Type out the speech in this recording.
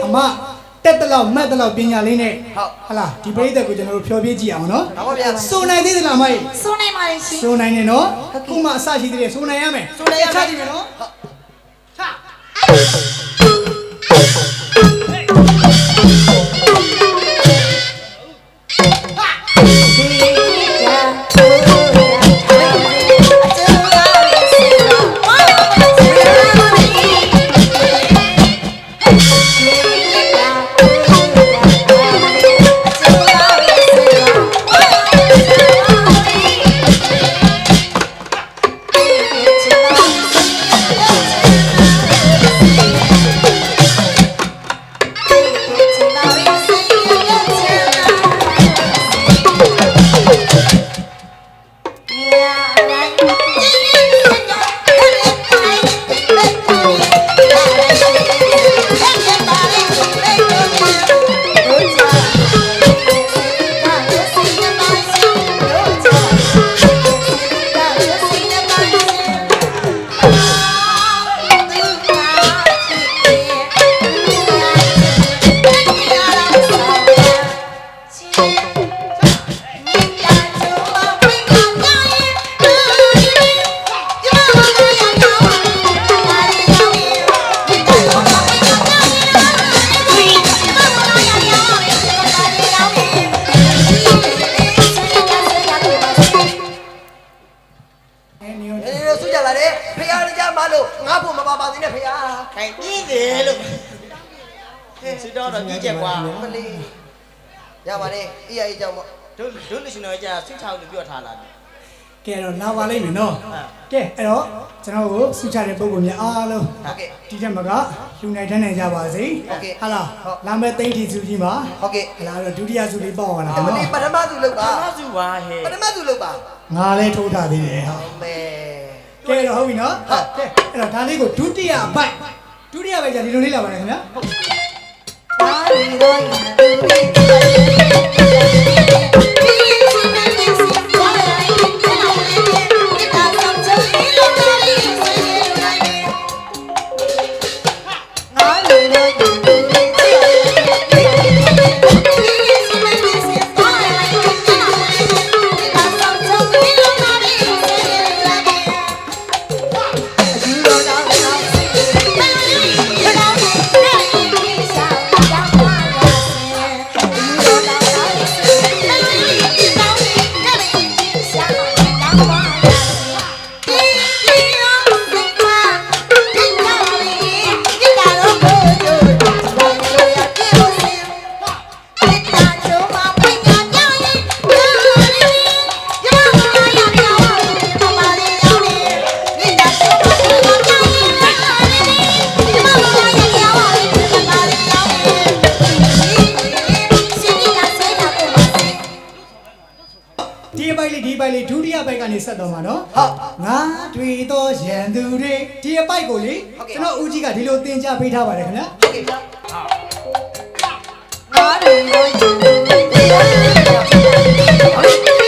အမတက်တလောက်မတ်တလောက်ပညာလေးနဲ့ဟုတ်လားဒီပရိသတ်ကိုကျွန်တော်တို့ဖြောပြကြည့်အောင်နော်ဟုတ်ပါဗျာစိုးနိုင်သေးသလားမိုက်စိုးနိုင်ပါလေရှင်စိုးနိုင်နေနော်ခုမှအစရှိသေးတယ်စိုးနိုင်ရမယ်စိုးနိုင်ရမယ်ချကြည့်မယ်နော်ရပါတယ်အေးအေးကြောင့်ပေါ့တို့လူရှင်တော်ကြာဆွချောင်းလို့ပြောထားလာတယ်ကဲတော့လာပါလိမ့်မယ်နော်ကဲအဲ့တော့ကျွန်တော်ကိုစုချတဲ့ပုံပုံများအားလုံးဟုတ်ကဲ့ဒီထက်မကလူနိုင်တဲ့နိုင်ကြပါစေဟုတ်ကဲ့ဟာလားလာမဲ့သိန်းတီစုကြီးမှာဟုတ်ကဲ့ဟလာတော့ဒုတိယစုလေးပေါ့ပါလားနော်ပထမစုလုပ်ပါပထမစုပါဟဲ့ပထမစုလုပ်ပါငါလည်းထိုးထားသေးတယ်ဟာမဲကဲတော့ဟုတ်ပြီနော်ဟုတ်ကဲအဲ့တော့ဒါလေးကိုဒုတိယဘိုက်ဒုတိယဘိုက်じゃဒီလိုလေးလာပါမယ်ခင်ဗျာပါရီတော့ရဒုတိယဘိုက်ကနေဆက်တော့မှာနော်ဟုတ်ငါတွေ့တော့ရန်သူတွေဒီအပိုက်ကိုလေကျွန်တော်ဦးကြီးကဒီလိုသင်ကြားပေးထားပါတယ်ခင်ဗျာဟုတ်ကဲ့ငါတွေ့တော့ရန်သူတွေ